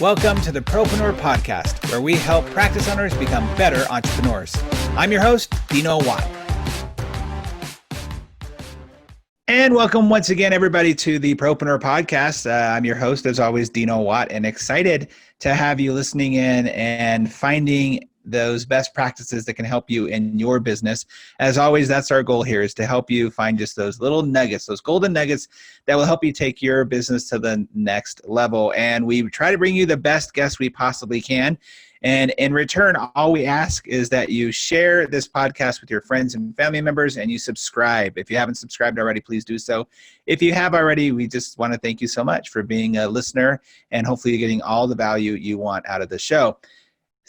Welcome to the Propreneur Podcast, where we help practice owners become better entrepreneurs. I'm your host, Dino Watt. And welcome once again, everybody, to the Propreneur Podcast. I'm your host, as always, Dino Watt, and excited to have you listening in and finding those best practices that can help you in your business. As always, that's our goal here, is to help you find just those little nuggets, those golden nuggets that will help you take your business to the next level. And we try to bring you the best guests we possibly can. And in return, all we ask is that you share this podcast with your friends and family members, and you subscribe. If you haven't subscribed already, please do so. If you have already, we just want to thank you so much for being a listener, and hopefully you're getting all the value you want out of the show.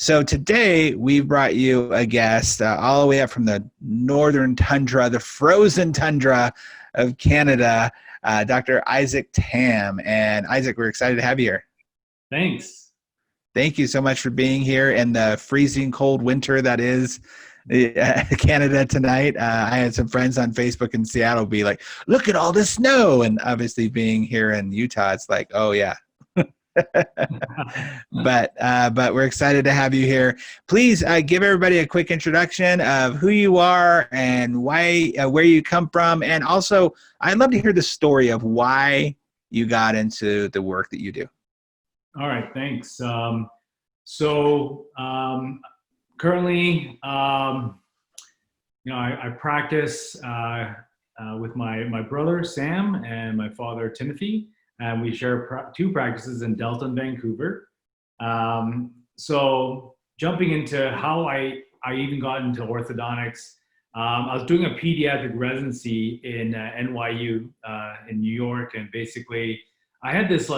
So today we brought you a guest all the way up from the northern tundra, the frozen tundra of Canada, Dr. Isaac Tam. And Isaac, we're excited to have you here. Thanks. Thank you so much for being here in the freezing cold winter that is Canada tonight. I had some friends on Facebook in Seattle be like, look at all this snow. And obviously being here in Utah, it's like, oh yeah. But we're excited to have you here. Please give everybody a quick introduction of who you are and why, where you come from. And also, I'd love to hear the story of why you got into the work that you do. All right, thanks. Currently, I practice with my brother Sam and my father Timothy, and we share two practices in Delta, Vancouver. So jumping into how I even got into orthodontics, I was doing a pediatric residency in NYU in New York, and basically I had this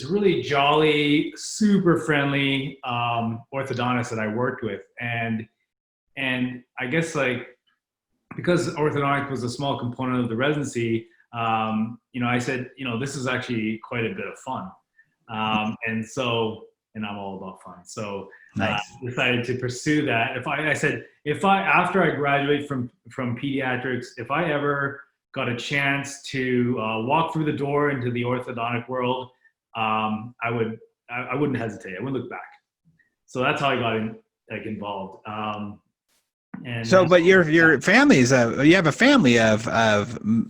really jolly, super friendly orthodontist that I worked with, and I guess because orthodontics was a small component of the residency, I said, this is actually quite a bit of fun, and I'm all about fun, so nice. Decided to pursue that. After I graduate from pediatrics, if I ever got a chance to walk through the door into the orthodontic world, I wouldn't hesitate. I wouldn't look back. So that's how I got involved. But your family is you have a family of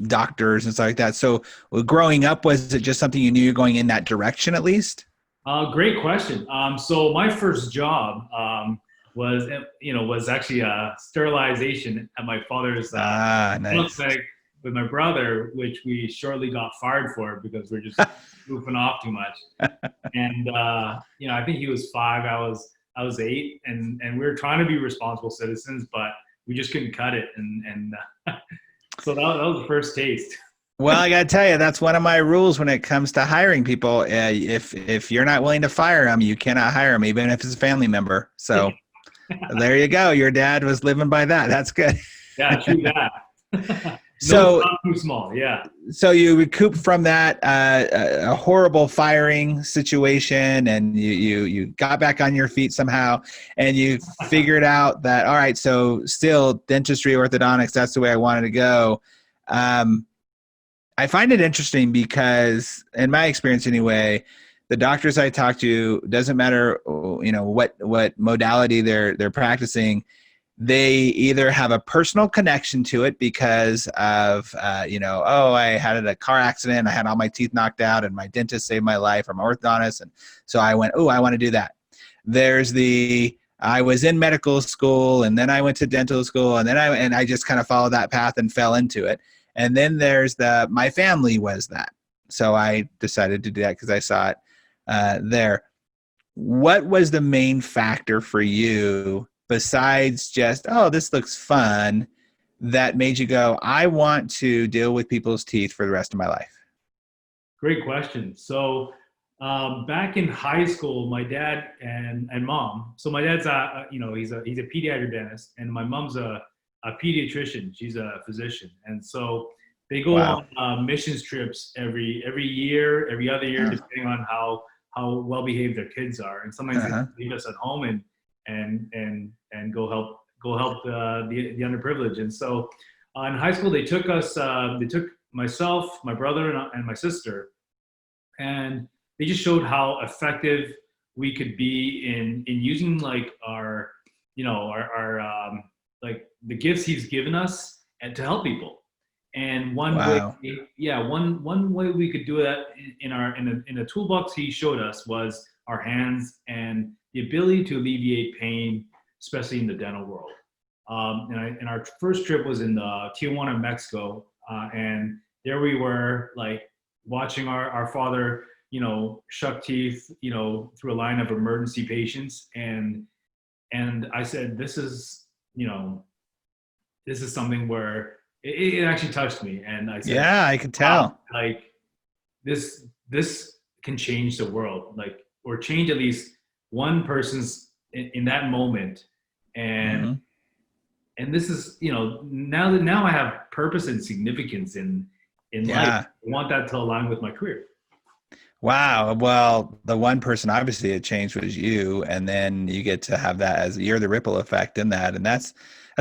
doctors and stuff like that. So growing up, was it just something you knew you're going in that direction at least? Great question. So my first job was actually a sterilization at my father's nice. clinic with my brother, which we shortly got fired for because we're just goofing off too much. And I think he was 5, I was 8, and we were trying to be responsible citizens, but we just couldn't cut it. And so that was the first taste. Well, I got to tell you, that's one of my rules when it comes to hiring people. If you're not willing to fire them, you cannot hire them, even if it's a family member. So there you go. Your dad was living by that. That's good. Yeah, true that. So not too small, yeah. So you recoup from that a horrible firing situation, and you got back on your feet somehow, and you figured out that, all right, so still dentistry, orthodontics, that's the way I wanted to go. I find it interesting because, in my experience anyway, the doctors I talk to, doesn't matter what modality they're practicing, they either have a personal connection to it because of, I had a car accident, I had all my teeth knocked out, and my dentist saved my life, or my orthodontist, and so I went, I want to do that. There's I was in medical school, and then I went to dental school, and then I just kind of followed that path and fell into it. And then there's my family was that. So I decided to do that because I saw it there. What was the main factor for you, besides just, this looks fun, that made you go, I want to deal with people's teeth for the rest of my life? Great question. So back in high school, my dad and mom, so my dad's he's a pediatric dentist, and my mom's a pediatrician. She's a physician. And so they go on missions trips every year, every other year, depending on how well behaved their kids are. And sometimes they leave us at home and go help the underprivileged. And so in high school, they took myself, my brother, and my sister, and they just showed how effective we could be in using like our, like the gifts he's given us and to help people. And one way, Wow. one way we could do that in a toolbox he showed us was our hands and the ability to alleviate pain, especially in the dental world. And our first trip was in Tijuana, Mexico, and there we were, like watching our father, shuck teeth, through a line of emergency patients, and I said, this is something where it actually touched me, and I said, Yeah, I could wow, tell. like this can change the world, like, or change at least one person's in that moment, and Hmm. this is, now I have purpose and significance in life. Yeah. I want that to align with my career. Wow. Well, the one person obviously it changed was you, and then you get to have that as you're the ripple effect in that, and that's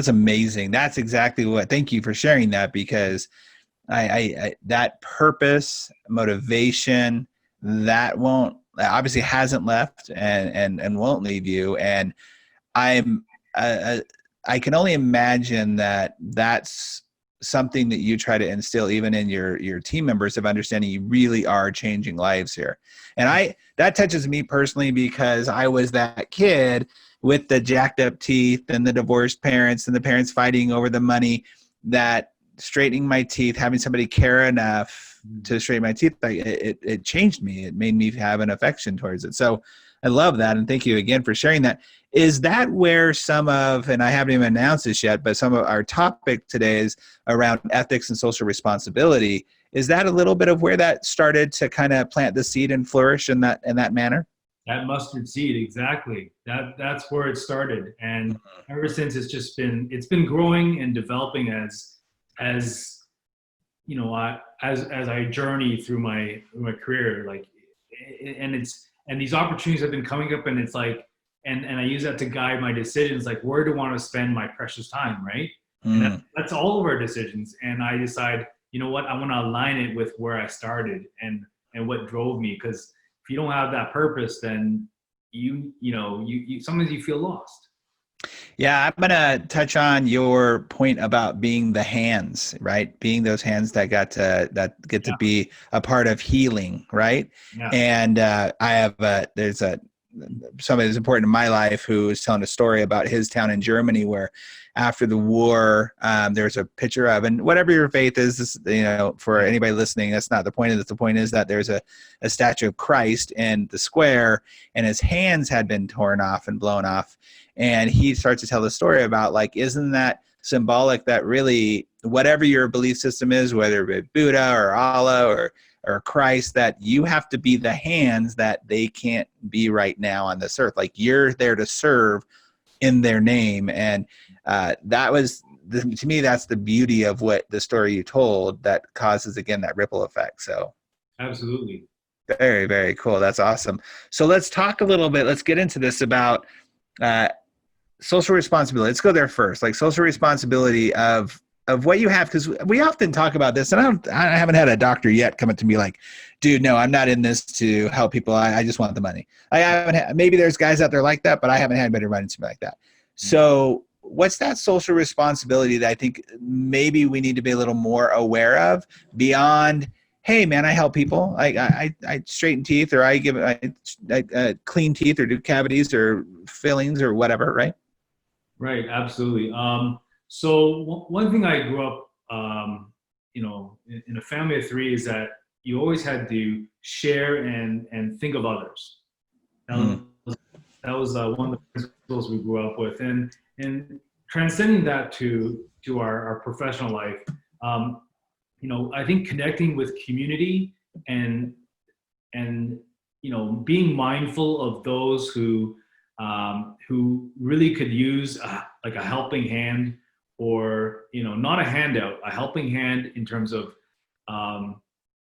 amazing. That's exactly what. Thank you for sharing that because I that purpose, motivation, that won't obviously hasn't left and won't leave you. And I'm I can only imagine that that's something that you try to instill even in your team members of understanding you really are changing lives here. And I that touches me personally because I was that kid with the jacked up teeth and the divorced parents and the parents fighting over the money, that straightening my teeth, having somebody care enough to straighten my teeth, like it changed me. It made me have an affection towards it. So I love that. And thank you again for sharing that. Is that where some of, and I haven't even announced this yet, but some of our topic today is around ethics and social responsibility. Is that a little bit of where that started to kind of plant the seed and flourish in that manner? That mustard seed, exactly. That's where it started, and ever since it's been growing and developing as as I journey through my career, like, and these opportunities have been coming up, and it's like, and I use that to guide my decisions, like where do I want to spend my precious time, right? And Mm. that's all of our decisions, and I decide, what, I want to align it with where I started and what drove me, because if you don't have that purpose, then you sometimes you feel lost. Yeah, I'm gonna touch on your point about being the hands, right? Being those hands that get to Yeah, be a part of healing, right? yeah. And I have there's a somebody that's important in my life who is telling a story about his town in Germany where after the war, there's a picture of, and whatever your faith is, this, for anybody listening, that's not the point of this. The point is that there's a statue of Christ in the square, and his hands had been torn off and blown off. And he starts to tell the story about, like, isn't that symbolic that really whatever your belief system is, whether it be Buddha or Allah or Christ, that you have to be the hands that they can't be right now on this earth. Like, you're there to serve in their name. And that was, to me, that's the beauty of what the story you told that causes, again, that ripple effect. So Absolutely. very, very cool. That's awesome. So let's talk a little bit. Let's get into this about uh, social responsibility. Let's go there first. Like social responsibility of what you have, because we often talk about this, and I haven't had a doctor yet come up to me like, dude, no, I'm not in this to help people. I just want the money. I haven't had, maybe there's guys out there like that, but I haven't had anybody run into me like that. So what's that social responsibility that I think maybe we need to be a little more aware of beyond, hey man, I help people. I straighten teeth, or I clean teeth, or do cavities or fillings or whatever, right? Right, absolutely. So one thing I grew up, in a family of three, is that you always had to share and think of others. That Mm. was, that was one of the principles we grew up with, and transcending that to our professional life. I think connecting with community and and being mindful of those who really could use like a helping hand, or not a handout, a helping hand in terms of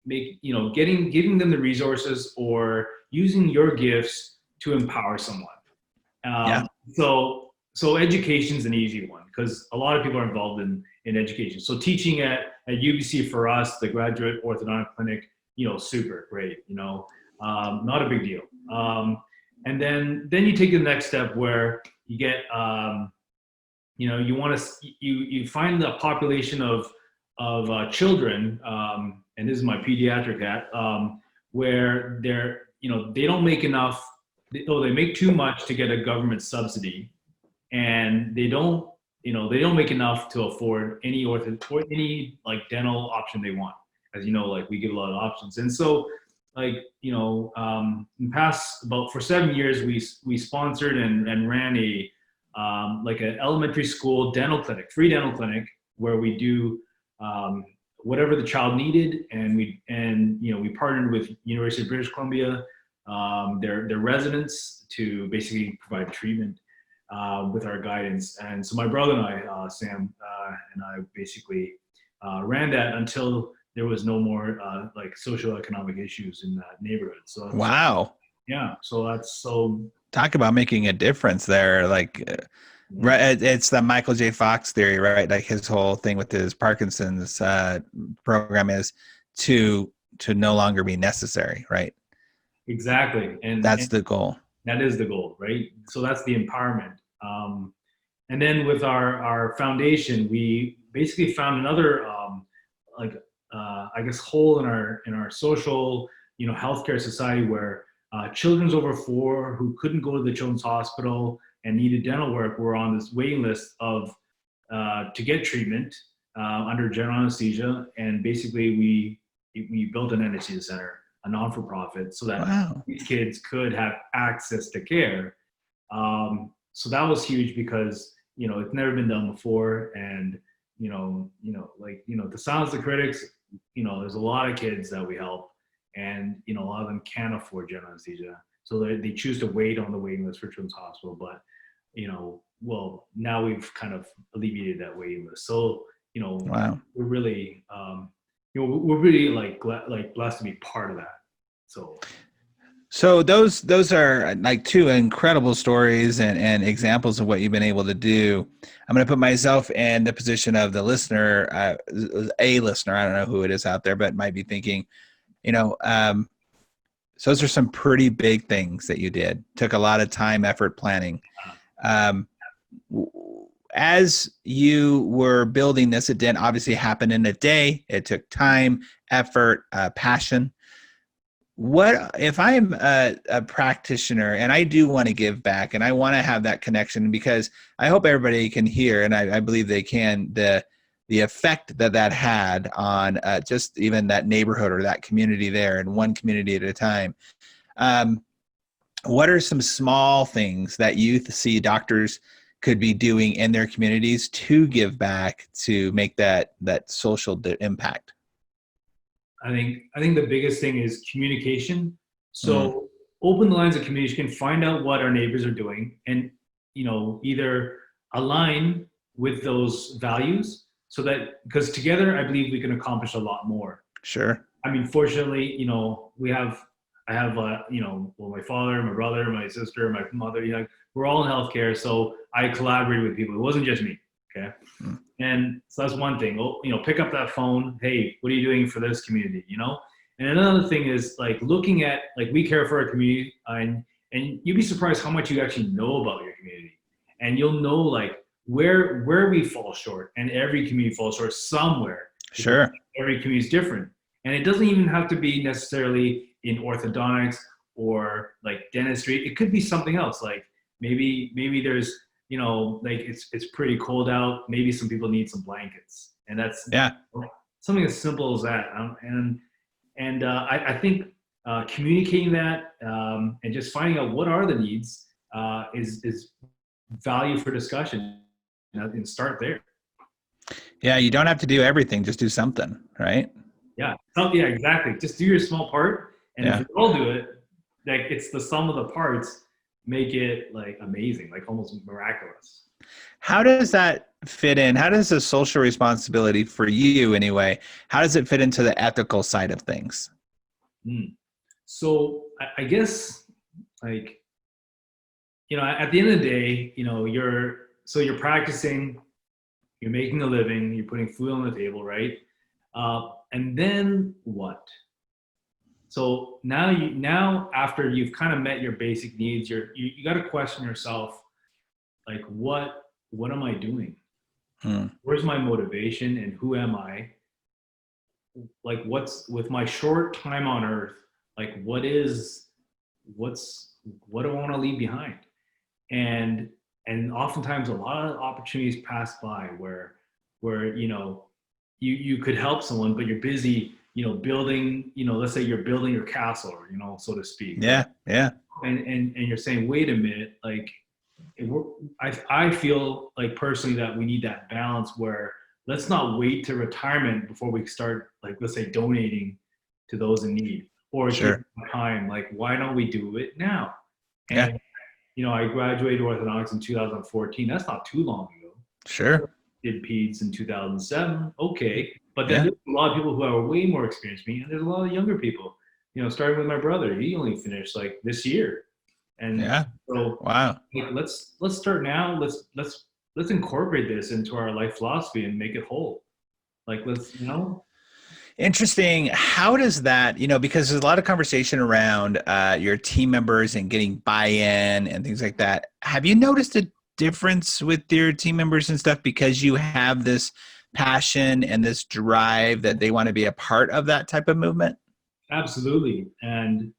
giving them the resources or using your gifts to empower someone. Yeah. So education is an easy one because a lot of people are involved in education. So teaching at UBC for us, the Graduate Orthodontic Clinic, super great. Not a big deal. And then you take the next step where you get, you want to, you find the population of children, and this is my pediatric hat, where they don't make enough, they make too much to get a government subsidy, and they don't make enough to afford any or any like dental option they want. As you know, like we give a lot of options, and so like in the past for 7 years we sponsored and ran a like an elementary school dental clinic, free dental clinic, where we do whatever the child needed, and we partnered with University of British Columbia, their residents, to basically provide treatment with our guidance. And so my brother and I, Sam, and I basically ran that until there was no more like socioeconomic issues in that neighborhood. So Wow. Yeah, so that's so. Talk about making a difference there. Like, right, it's the Michael J. Fox theory, right? Like his whole thing with his Parkinson's program is to no longer be necessary, right? Exactly, and that's the goal. That is the goal, right? So that's the empowerment. And then with our foundation, we basically found another I guess hole in our social healthcare society, where children's over 4 who couldn't go to the children's hospital and needed dental work were on this waiting list of to get treatment under general anesthesia. And basically we built an anesthesia center, a non-for-profit, so that these kids could have access to care. So that was huge because it's never been done before, and to silence the critics, there's a lot of kids that we help, and a lot of them can't afford general anesthesia, so they choose to wait on the waiting list for Children's Hospital. But well, now we've kind of alleviated that waiting list, so we're really we're really like blessed to be part of that. So those are like 2 incredible stories and examples of what you've been able to do. I'm going to put myself in the position of the listener, a listener. I don't know who it is out there, but might be thinking, so those are some pretty big things that you did. Took a lot of time, effort, planning. As you were building this, it didn't obviously happen in a day. It took time, effort, passion. What if I'm a practitioner and I do want to give back and I want to have that connection, because I hope everybody can hear, and I believe they can, the effect that had on just even that neighborhood or that community there, and one community at a time. What are some small things that you see doctors could be doing in their communities to give back, to make that social impact? I think the biggest thing is communication. So open the lines of communication, find out what our neighbors are doing, and either align with those values, so that, because together I believe we can accomplish a lot more. Sure. I mean, fortunately, I have my father, my brother, my sister, my mother, we're all in healthcare, so I collaborated with people. It wasn't just me. Okay. And so that's one thing. Pick up that phone. Hey, what are you doing for this community? And another thing is like looking at, like, we care for our community, and you'd be surprised how much you actually know about your community, and you'll know like where we fall short, and every community falls short somewhere. Sure. Every community is different, and it doesn't even have to be necessarily in orthodontics or like dentistry. It could be something else. Like maybe there's like it's pretty cold out. Maybe some people need some blankets, and that's something as simple as that. I think communicating that and just finding out what are the needs is value for discussion, and start there. Yeah, you don't have to do everything; just do something, right? Yeah, exactly. Just do your small part, and if we all do it, like it's the sum of the parts make it like amazing, like almost miraculous. How does that fit in? How does the social responsibility for you anyway, how does it fit into the ethical side of things? So I guess like, at the end of the day, you're practicing, you're making a living, you're putting food on the table, right? And then what? So now after you've kind of met your basic needs, you got to question yourself, like what am I doing? Where's my motivation and who am I? Like what's with my short time on earth, like what do I want to leave behind? And oftentimes a lot of opportunities pass by where you could help someone, but you're busy building, let's say you're building your castle, so to speak. Yeah, yeah. And you're saying, wait a minute, like I feel like personally that we need that balance where let's not wait to retirement before we start, like, let's say, donating to those in need or Sure. time. Like, why don't we do it now? Yeah, And I graduated orthodontics in 2014. That's not too long ago. sure. Did peds in 2007. Okay, but then Yeah, there's a lot of people who are way more experienced than me, and there's a lot of younger people. Starting with my brother, he only finished like this year, and yeah. so Wow. like, let's start now. Let's incorporate this into our life philosophy and make it whole. Like let's. Interesting. How does that, because there's a lot of conversation around your team members and getting buy-in and things like that. Have you noticed a difference with your team members and stuff because you have this passion and this drive that they want to be a part of that type of movement? Absolutely, and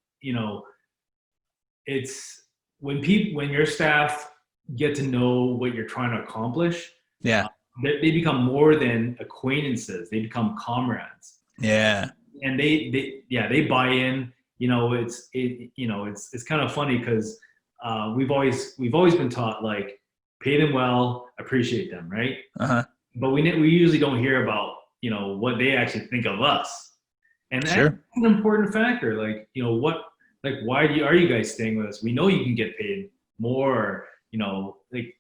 it's when your staff get to know what you're trying to accomplish. Yeah. They become more than acquaintances. They become comrades. Yeah. And they buy in. It's kind of funny because we've always been taught, like, pay them well, appreciate them, right? Uh-huh. But we usually don't hear about what they actually think of us, and that's Sure. an important factor. Like why are you guys staying with us? We know you can get paid more. Let's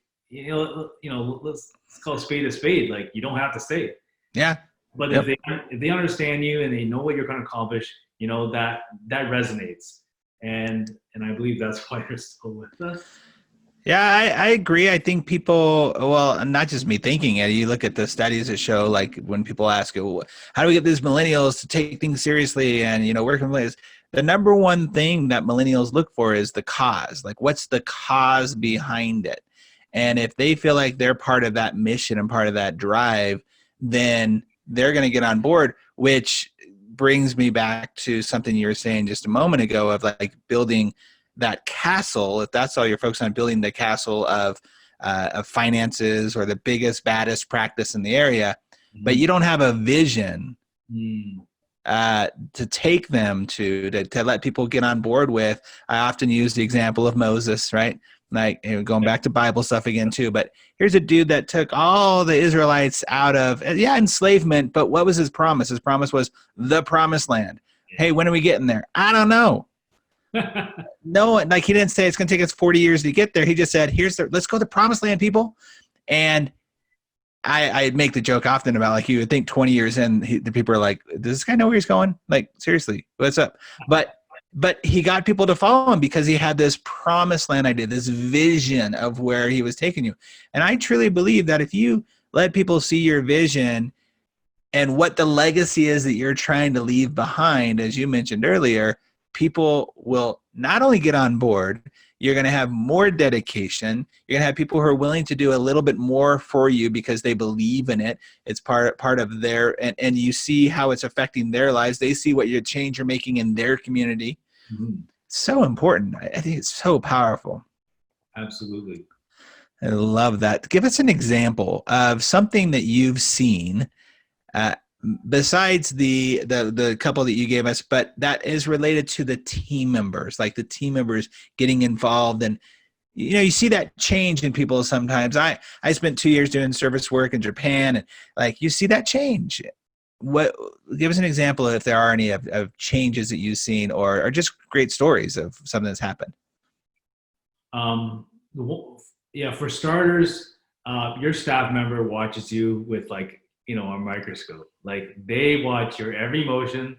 call a spade. Like, you don't have to stay. Yeah. But Yep. if they understand you and they know what you're going to accomplish, that resonates. And I believe that's why you're still with us. Yeah, I agree. I think people, well, not just me thinking it, you look at the studies that show, like, when people ask, well, how do we get these millennials to take things seriously? And, where can we, the number one thing that millennials look for is the cause. Like, what's the cause behind it? And if they feel like they're part of that mission and part of that drive, then they're going to get on board, which brings me back to something you were saying just a moment ago of, like, building that castle. If that's all you're focused on, building the castle of finances or the biggest, baddest practice in the area, but you don't have a vision to take them to let people get on board with. I often use the example of Moses, right? Like, going back to Bible stuff again too, but here's a dude that took all the Israelites out of, enslavement, but what was his promise? His promise was the promised land. Hey, when are we getting there? I don't know. No, like, he didn't say it's going to take us 40 years to get there. He just said, let's go to the promised land, people. And I make the joke often about, like, you would think 20 years in, the people are like, does this guy know where he's going? Like, seriously, what's up? But he got people to follow him because he had this promised land idea, this vision of where he was taking you. And I truly believe that if you let people see your vision and what the legacy is that you're trying to leave behind, as you mentioned earlier, people will not only get on board, you're going to have more dedication. You're going to have people who are willing to do a little bit more for you because they believe in it. It's part of their, and you see how it's affecting their lives. They see what your change you're making in their community. Mm-hmm. So important. I think it's so powerful. Absolutely. I love that. Give us an example of something that you've seen besides the couple that you gave us, but that is related to the team members, like the team members getting involved. And, you see that change in people sometimes. I spent 2 years doing service work in Japan, and, like, you see that change. Give us an example if there are any of changes that you've seen or just great stories of something that's happened. For starters, your staff member watches you with, like, a microscope. Like, they watch your every motion.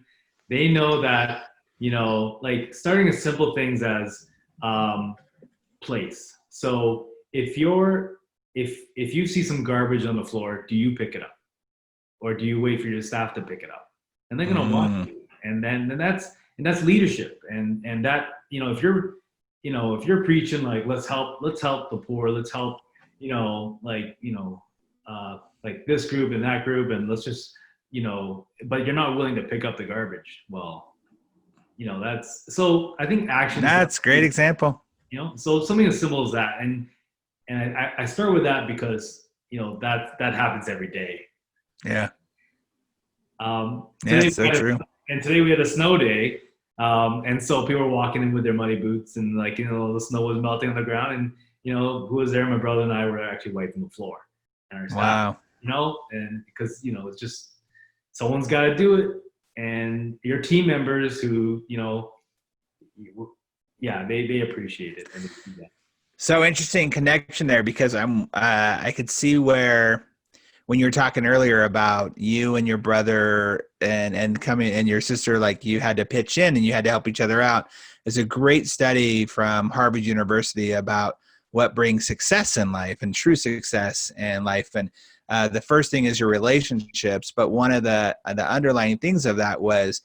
They know that, like, starting as simple things as place. So if you see some garbage on the floor, do you pick it up, or do you wait for your staff to pick it up? And they're gonna watch you. And then that's leadership. And that, if you're, if you're preaching like, let's help the poor, let's help, like this group and that group, and let's just, but you're not willing to pick up the garbage. Well, that's, so I think action. That's a great example. So something as simple as that. And I start with that because, that happens every day. Yeah. Today so true. And today we had a snow day. And so people were walking in with their muddy boots, and like, the snow was melting on the ground, and, who was there? My brother and I were actually wiping the floor. And our staff, wow. And because, it's just, someone's got to do it. And your team members who, they appreciate it. And So interesting connection there, because I could see where, when you were talking earlier about you and your brother and coming and your sister, like you had to pitch in and you had to help each other out. There's a great study from Harvard University about what brings success in life and true success in life. And the first thing is your relationships. But one of the underlying things of that was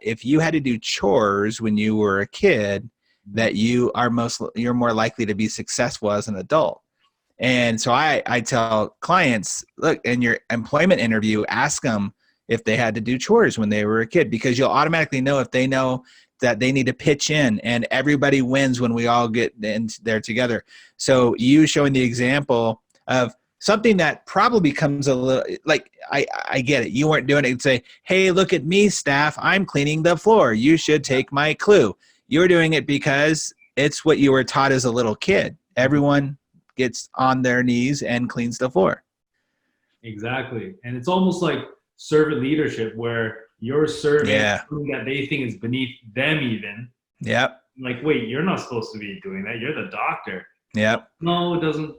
if you had to do chores when you were a kid, that you're more likely to be successful as an adult. And so I tell clients, look, in your employment interview, ask them if they had to do chores when they were a kid, because you'll automatically know if they know that they need to pitch in, and everybody wins when we all get in there together. So you showing the example of something that probably becomes a little like, I get it. You weren't doing it. You'd say, hey, look at me, staff. I'm cleaning the floor. You should take my clue. You were doing it because it's what you were taught as a little kid. Everyone gets on their knees and cleans the floor. Exactly. And it's almost like servant leadership, where you're serving something that they think is beneath them even. Yep. Like, wait, you're not supposed to be doing that. You're the doctor. Yep. No, it doesn't,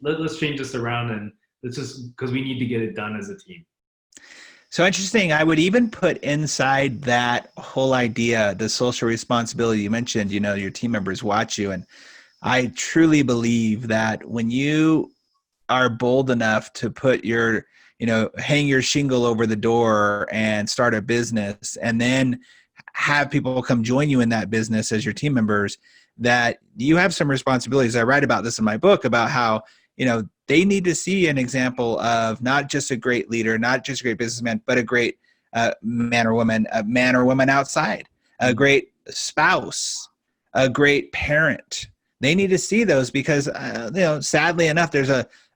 let's change this around, and it's just because we need to get it done as a team. So interesting. I would even put inside that whole idea, the social responsibility you mentioned, your team members watch you. And I truly believe that when you are bold enough to put your, hang your shingle over the door and start a business, and then have people come join you in that business as your team members, that you have some responsibilities. I write about this in my book about how, they need to see an example of not just a great leader, not just a great businessman, but a great man or woman outside, a great spouse, a great parent. They need to see those because, sadly enough, there's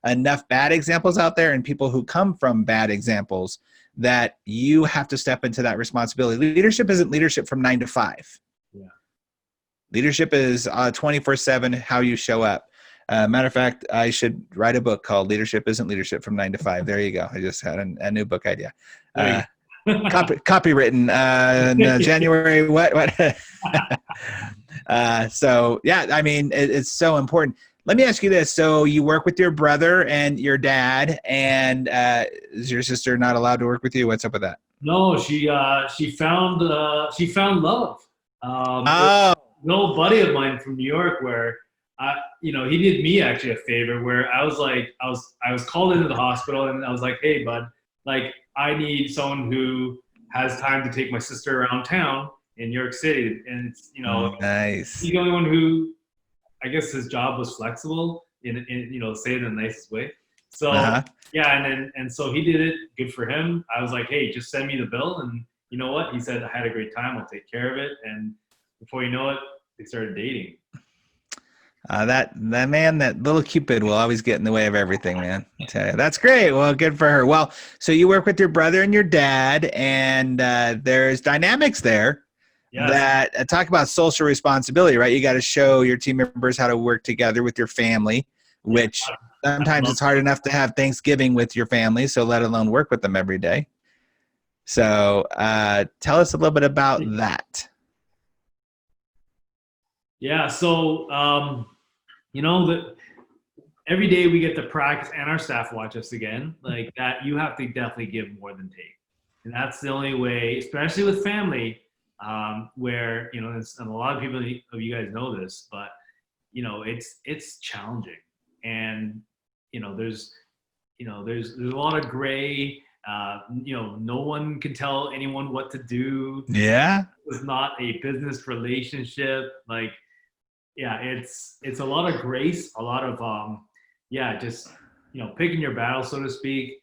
enough bad examples out there, and people who come from bad examples, that you have to step into that responsibility. Leadership isn't leadership from 9 to 5. Yeah. Leadership is 24/7, how you show up. Matter of fact, I should write a book called Leadership Isn't Leadership from 9 to 5. There you go. I just had a new book idea. Copywritten in January. What? So yeah, I mean, it's so important. Let me ask you this. So you work with your brother and your dad, and is your sister not allowed to work with you? What's up with that? No, she found love. Oh. An old buddy of mine from New York, where he did me actually a favor, where I was called into the hospital, and I was like, hey bud, like I need someone who has time to take my sister around town in New York City. And it's, nice. He's the only one who, I guess his job was flexible in say it in the nicest way. So and so he did it. Good for him. I was like, hey, just send me the bill. And you know what? He said, I had a great time. I'll take care of it. And before you know it, they started dating. That man, that little Cupid will always get in the way of everything, man. I tell you, that's great. Well, good for her. Well, so you work with your brother and your dad, and there's dynamics there. Yes. That talk about social responsibility, right? You got to show your team members how to work together with your family, which sometimes it's hard enough to have Thanksgiving with your family, so let alone work with them every day. So tell us a little bit about that. Yeah, so that every day we get to practice, and our staff watch us again, like that. You have to definitely give more than take, and that's the only way, especially with family, where and a lot of people of you guys know this, but it's challenging, and there's a lot of gray No one can tell anyone what to do. Yeah. It's not a business relationship. Like, yeah, it's a lot of grace, a lot of just picking your battle, so to speak.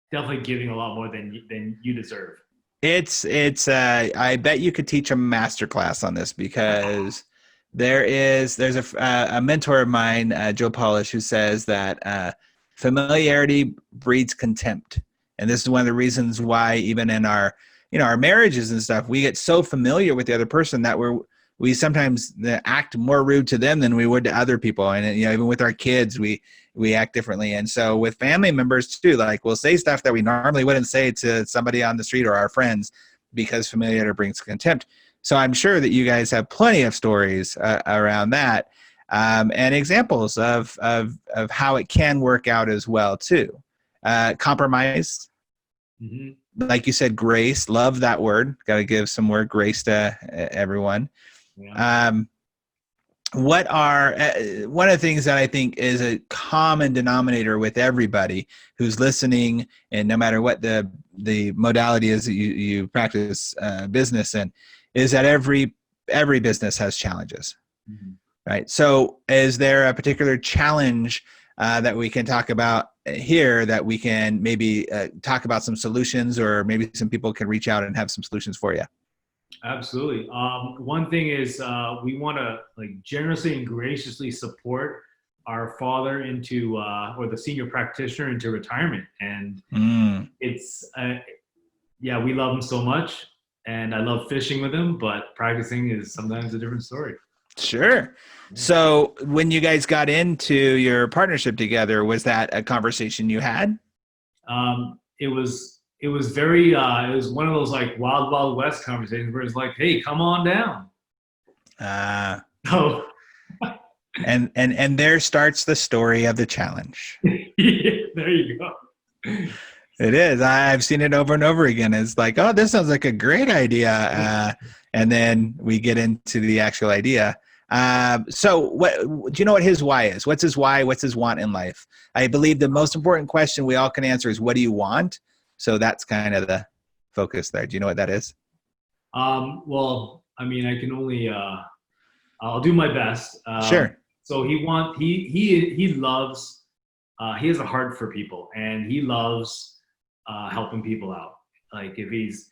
Definitely giving a lot more than you deserve. I bet you could teach a master class on this, because there's a mentor of mine, Joe Polish, who says that familiarity breeds contempt. And this is one of the reasons why even in our our marriages and stuff, we get so familiar with the other person that we sometimes act more rude to them than we would to other people. And even with our kids, we act differently. And so with family members too, like we'll say stuff that we normally wouldn't say to somebody on the street or our friends, because familiarity brings contempt. So I'm sure that you guys have plenty of stories around that, and examples of how it can work out as well too. Compromise, like you said, grace. Love that word. Got to give some more grace to everyone. Yeah. What are one of the things that I think is a common denominator with everybody who's listening, and no matter what the modality is that you practice business in, is that every business has challenges, right? So is there a particular challenge that we can talk about here, that we can maybe talk about some solutions, or maybe some people can reach out and have some solutions for you? Absolutely. One thing is we want to generously and graciously support our father into or the senior practitioner into retirement, and it's we love him so much, and I love fishing with him, but practicing is sometimes a different story. Sure. So when you guys got into your partnership together, was that a conversation you had? It was very it was one of those wild wild west conversations where it's like, hey, come on down. So and there starts the story of the challenge. yeah, there you go. It is. I've seen it over and over again. It's like, oh, this sounds like a great idea, and then we get into the actual idea. So what do you know what his why is? What's his why? What's his want in life? I believe the most important question we all can answer is, what do you want? So that's kind of the focus there. Do you know what that is? Well, I mean, I can only I'll do my best. Sure. So he loves he has a heart for people, and he loves helping people out. Like if he's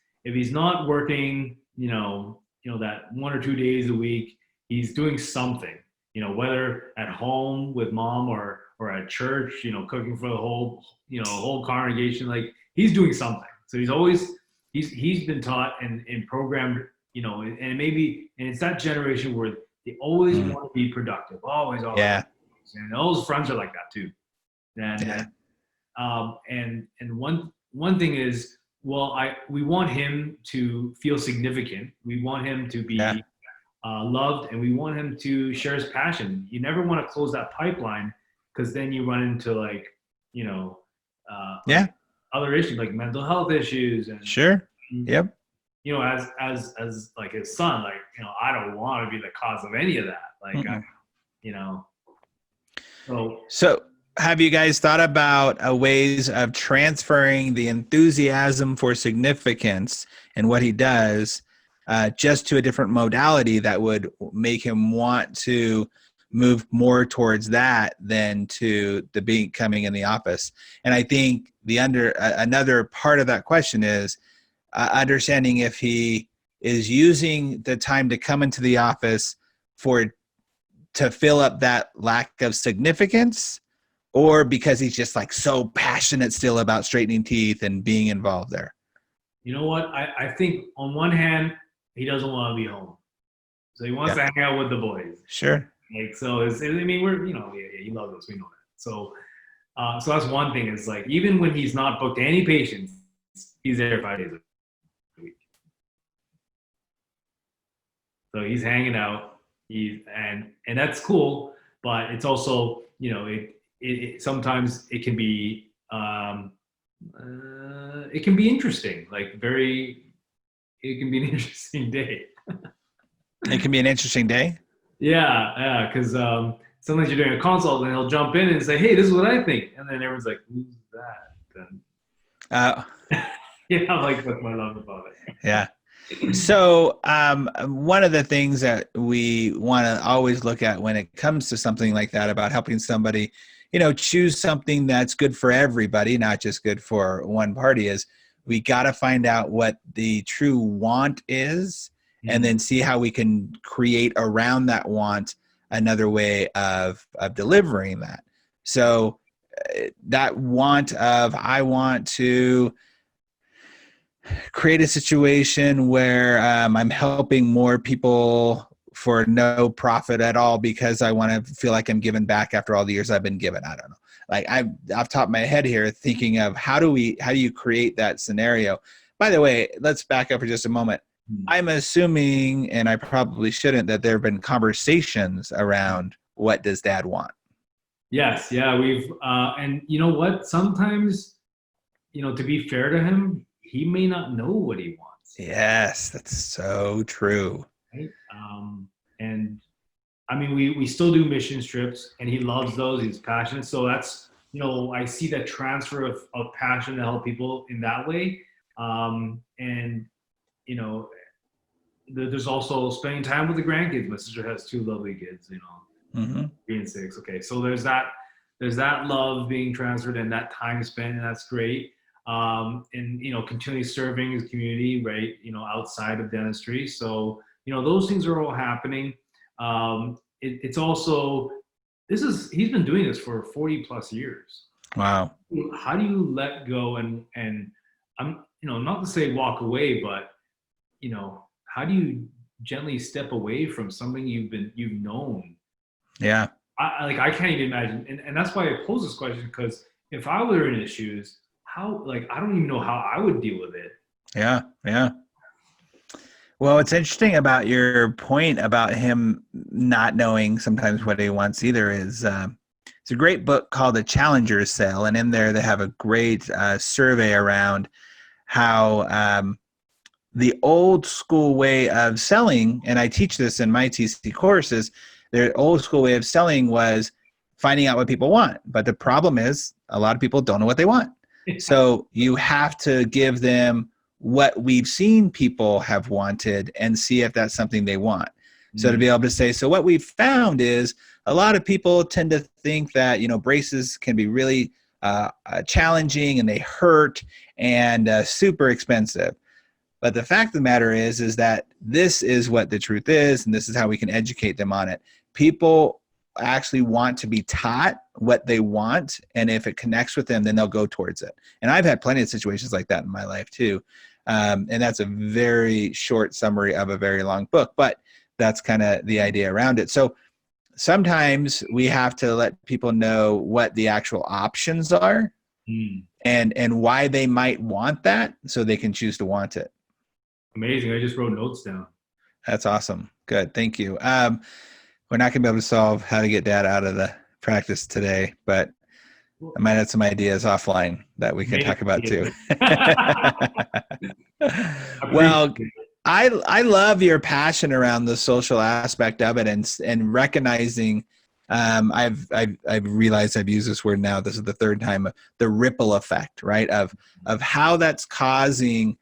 not working, that 1 or 2 days a week, he's doing something. Whether at home with mom or at church, cooking for the whole congregation. Like he's doing something. So he's been taught and programmed, and it's that generation where they always want to be productive, always. Yeah. And all his friends are like that too. And one thing is, we want him to feel significant. We want him to be loved, and we want him to share his passion. You never want to close that pipeline, because then you run into other issues like mental health issues. And sure. Yep. As like his son, I don't want to be the cause of any of that. So have you guys thought about ways of transferring the enthusiasm for significance and what he does just to a different modality that would make him want to move more towards that than to the becoming in the office? And I think another part of that question is understanding if he is using the time to come into the office to fill up that lack of significance, or because he's just so passionate still about straightening teeth and being involved there. You know what? I think on one hand, he doesn't want to be home, so he wants to hang out with the boys. Sure. We're he loves us. We know that. So that's one thing. Is even when he's not booked any patients, he's there 5 days a week. So he's hanging out. And that's cool, but it's also it sometimes it can be interesting. It can be an interesting day. It can be an interesting day. Yeah, because sometimes you're doing a consult and he'll jump in and say, "Hey, this is what I think," and then everyone's like, "Who's that?" Then Yeah, like that's what I love about Yeah. it. So, one of the things that we want to always look at when it comes to something like that about helping somebody, choose something that's good for everybody, not just good for one party, is we got to find out what the true want is and then Mm. see how we can create around that want another way of delivering that. So, that want of, I want to create a situation where I'm helping more people for no profit at all because I want to feel like I'm giving back after all the years I've been given. I don't know. Like I'm off the top of my head here thinking of how do you create that scenario? By the way, let's back up for just a moment. Mm. I'm assuming, and I probably shouldn't, that there have been conversations around what does dad want? Yes, yeah, we've and you know what? Sometimes, to be fair to him, he may not know what he wants, Yes, that's so true. right? And I mean, we still do mission trips, and he loves those. He's passionate, so that's I see that transfer of passion to help people in that way. And you know, there's also spending time with the grandkids. My sister has two lovely kids, Mm-hmm. 3 and 6. Okay, so there's that love being transferred and that time spent, and that's great. And continually serving his community, right? Outside of dentistry. So those things are all happening. It's also he's been doing this for 40 plus years. Wow. How do you let go and I'm not to say walk away, but how do you gently step away from something you've known? Yeah. I can't even imagine, and that's why I pose this question, because if I were in his shoes, how, like, I don't even know how I would deal with it. Yeah. Yeah. Well, what's interesting about your point about him not knowing sometimes what he wants either is it's a great book called The Challenger's Sale. And in there, they have a great survey around how the old school way of selling, and I teach this in my TC courses, their old school way of selling was finding out what people want. But the problem is a lot of people don't know what they want. So you have to give them what we've seen people have wanted and see if that's something they want. So to Mm. be able to say, so what we've found is a lot of people tend to think that, braces can be really challenging and they hurt and super expensive. But the fact of the matter is that this is what the truth is, and this is how we can educate them on it. People actually want to be taught what they want, and if it connects with them, then they'll go towards it. And I've had plenty of situations like that in my life too. And that's a very short summary of a very long book, but that's kind of the idea around it. So sometimes we have to let people know what the actual options are Mm. and why they might want that so they can choose to want it. Amazing. I just wrote notes down. That's awesome. Good. Thank you. We're not going to be able to solve how to get data out of the practice today, but I might have some ideas offline that we can talk about too. Well, I love your passion around the social aspect of it and recognizing. I've realized I've used this word now. This is the third time. The ripple effect, right? Of how that's causing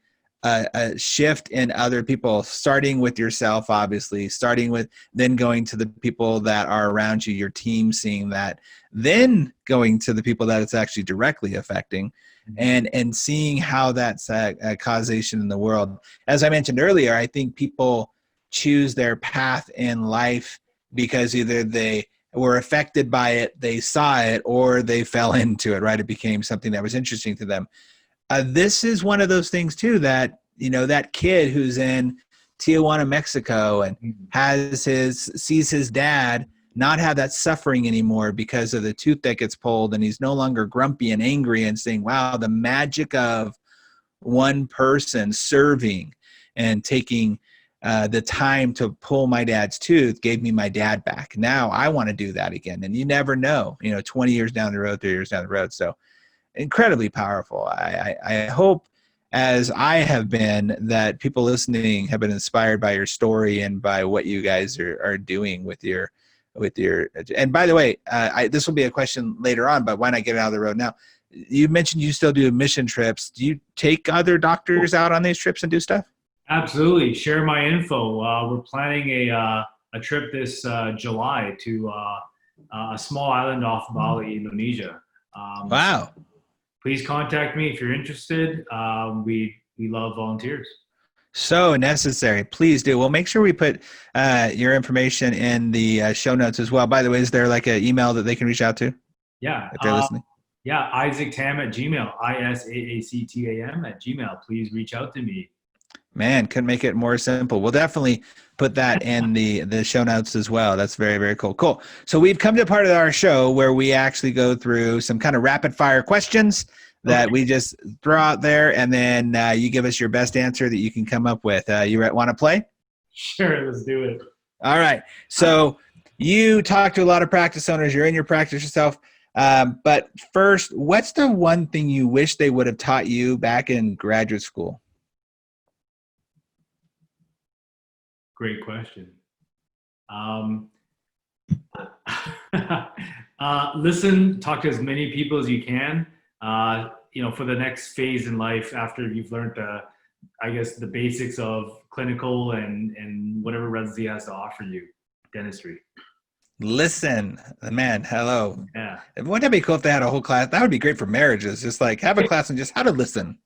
a shift in other people, starting with yourself, obviously, starting with then going to the people that are around you, your team, seeing that, then going to the people that it's actually directly affecting, and seeing how that's a causation in the world. As I mentioned earlier, I think people choose their path in life because either they were affected by it, they saw it, or they fell into it, right? It became something that was interesting to them. This is one of those things too that that kid who's in Tijuana, Mexico, and sees his dad not have that suffering anymore because of the tooth that gets pulled, and he's no longer grumpy and angry and saying, "Wow, the magic of one person serving and taking the time to pull my dad's tooth gave me my dad back. Now I want to do that again." And you never know, 20 years down the road, 30 years down the road. So incredibly powerful. I hope, as I have been, that people listening have been inspired by your story and by what you guys are doing with your. And by the way, this will be a question later on, but why not get it out of the road now? you mentioned you still do mission trips. Do you take other doctors out on these trips and do stuff? Absolutely. Share my info. We're planning a trip this July to a small island off Bali, Indonesia. So Wow. please contact me if you're interested. We love volunteers. So necessary. Please do. We'll make sure we put your information in the show notes as well. By the way, is there like an email that they can reach out to Yeah. if they're listening? Yeah. Isaac Tam at Gmail. ISAACTAM at Gmail. Please reach out to me. Man, couldn't make it more simple. We'll definitely put that in the show notes as well. That's very, very cool. Cool. So we've come to a part of our show where we actually go through some kind of rapid fire questions that we just throw out there, and then you give us your best answer that you can come up with. You want to play? Sure, let's do it. All right. So you talk to a lot of practice owners. You're in your practice yourself. But first, what's the one thing you wish they would have taught you back in graduate school? Great question. Listen, talk to as many people as you can. For the next phase in life after you've learned the basics of clinical and whatever residency has to offer you, dentistry. Listen, man, hello. Yeah. Wouldn't that be cool if they had a whole class? That would be great for marriages. Just like have a class on just how to listen.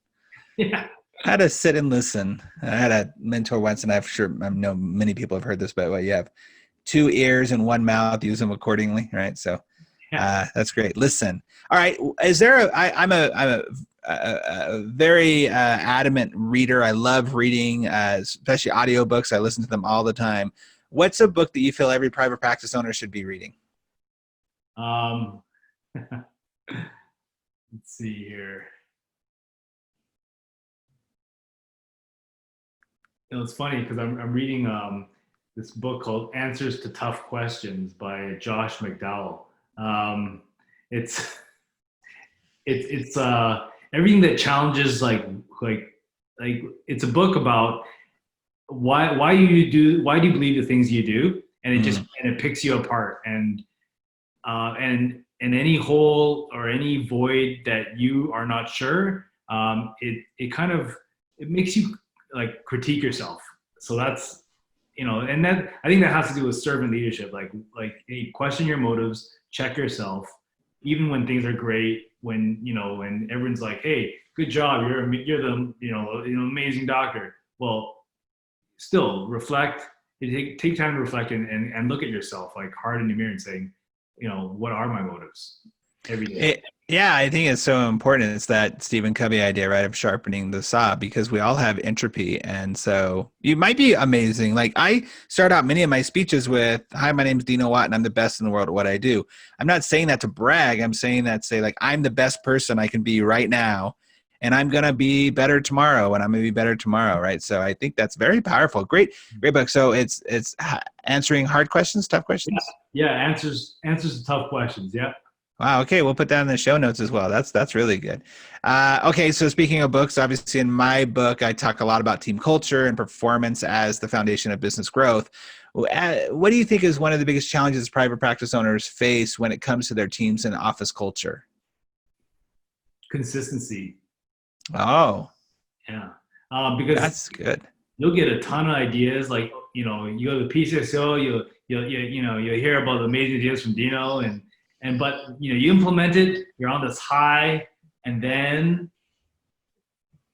Yeah. How to sit and listen. I had a mentor once, and I know many people have heard this, but you have 2 ears and 1 mouth, use them accordingly, right? So that's great. Listen. All right. Is there I'm a very adamant reader. I love reading, especially audiobooks. I listen to them all the time. What's a book that you feel every private practice owner should be reading? Let's see here. It's funny because I'm reading this book called Answers to Tough Questions by Josh McDowell. It's everything that challenges like it's a book about why do you believe the things you do, and it picks you apart, and any hole or any void that you are not sure, it makes you like critique yourself. So that's and that I think that has to do with servant leadership. Like hey, question your motives, check yourself, even when things are great. When when everyone's like, hey, good job, you're the amazing doctor. Well, still reflect. Take time to reflect and look at yourself like hard in the mirror and saying, what are my motives every day. Yeah, I think it's so important. It's that Stephen Covey idea, right, of sharpening the saw, because we all have entropy. And so you might be amazing. Like I start out many of my speeches with, hi, my name is Dino Watt and I'm the best in the world at what I do. I'm not saying that to brag. I'm saying that say like, I'm the best person I can be right now. And I'm going to be better tomorrow, and I'm going to be better tomorrow. Right. So I think that's very powerful. Great book. So it's answering hard questions, tough questions. Yeah. Answers to tough questions. Yeah. Wow. Okay. We'll put that in the show notes as well. That's really good. Okay. So speaking of books, obviously in my book, I talk a lot about team culture and performance as the foundation of business growth. What do you think is one of the biggest challenges private practice owners face when it comes to their teams and office culture? Consistency. Oh, yeah. Because that's good. You'll get a ton of ideas. Like, you go to PCSO, you'll hear about the amazing ideas from Dino but you implement it, you're on this high, and then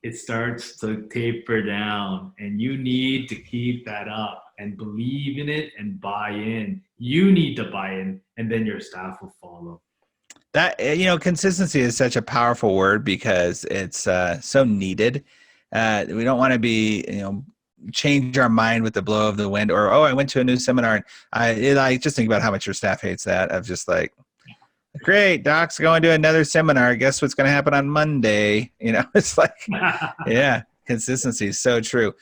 it starts to taper down, and you need to keep that up and believe in it and buy in. You need to buy in, and then your staff will follow. That, consistency is such a powerful word because it's so needed. We don't want to be, change our mind with the blow of the wind, or, oh, I went to a new seminar. And I just think about how much your staff hates that, of just like, great, Doc's going to another seminar. Guess what's going to happen on Monday? It's like, yeah, consistency is so true.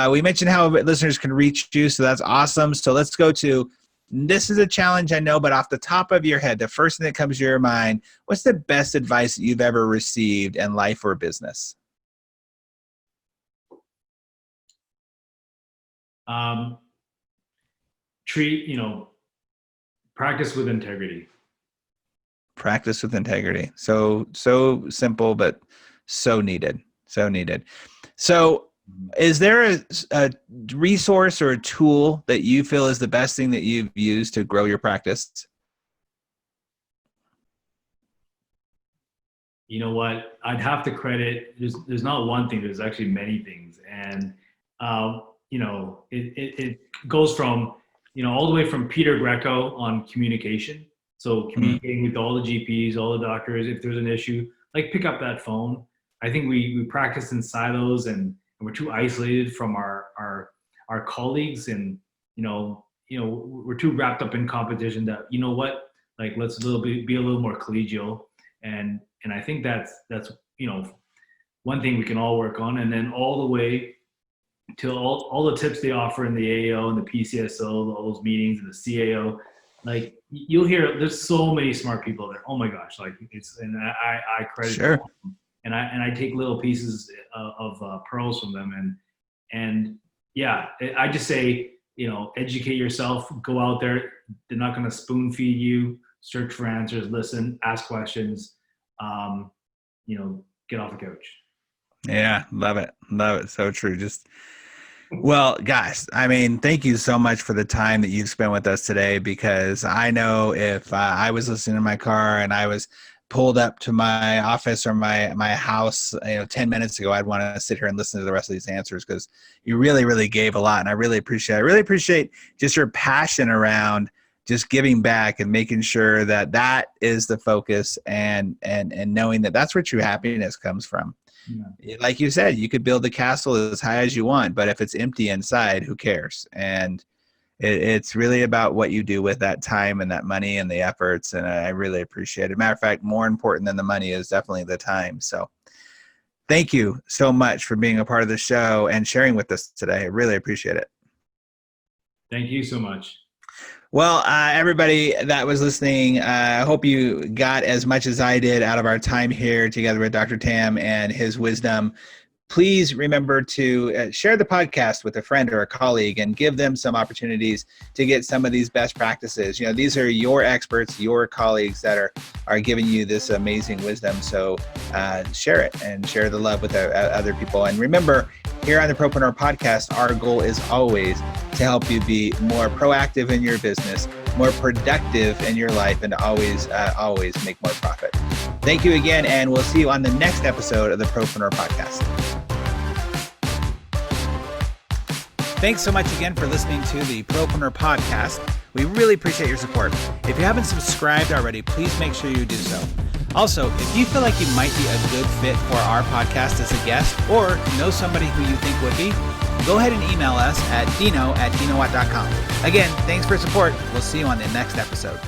We mentioned how listeners can reach you, so that's awesome. So let's go to, this is a challenge, I know, but off the top of your head, the first thing that comes to your mind, what's the best advice that you've ever received in life or business? Practice with integrity. Practice with integrity. So simple, but so needed. So needed. So is there a resource or a tool that you feel is the best thing that you've used to grow your practice? You know what? I'd have to credit. There's not one thing. There's actually many things, and it goes from all the way from Peter Greco on communication. So communicating with all the GPs, all the doctors. If there's an issue, like pick up that phone. I think we practice in silos, and we're too isolated from our colleagues, and we're too wrapped up in competition that like let's be a little more collegial. And I think that's one thing we can all work on, and then all the way to all the tips they offer in the AO and the PCSO, all those meetings, and the CAO. Like you'll hear, there's so many smart people there. Oh my gosh, like and I credit sure. them, and I take little pieces of pearls from them, and yeah, I just say educate yourself, go out there. They're not going to spoon feed you. Search for answers, listen, ask questions. Get off the couch. Yeah, love it. Love it. So true. Well, guys, I mean, thank you so much for the time that you've spent with us today, because I know if I was listening in my car and I was pulled up to my office or my house 10 minutes ago, I'd want to sit here and listen to the rest of these answers, because you really, really gave a lot. And I really appreciate just your passion around just giving back and making sure that that is the focus, and knowing that that's where true happiness comes from. Yeah. Like you said, you could build the castle as high as you want, but if it's empty inside, who cares? And it's really about what you do with that time and that money and the efforts. And I really appreciate it. Matter of fact, more important than the money is definitely the time. So thank you so much for being a part of the show and sharing with us today. I really appreciate it. Thank you so much. Well, everybody that was listening, I hope you got as much as I did out of our time here together with Dr. Tam and his wisdom. Please remember to share the podcast with a friend or a colleague and give them some opportunities to get some of these best practices. These are your experts, your colleagues that are giving you this amazing wisdom. So share it and share the love with other people. And remember, here on the Propreneur Podcast, our goal is always to help you be more proactive in your business, more productive in your life, and always make more profit. Thank you again, and we'll see you on the next episode of the Propreneur Podcast. Thanks so much again for listening to the Propreneur Podcast. We really appreciate your support. If you haven't subscribed already, please make sure you do so. Also, if you feel like you might be a good fit for our podcast as a guest, or know somebody who you think would be, go ahead and email us at dino@dinowatt.com. Again, thanks for support. We'll see you on the next episode.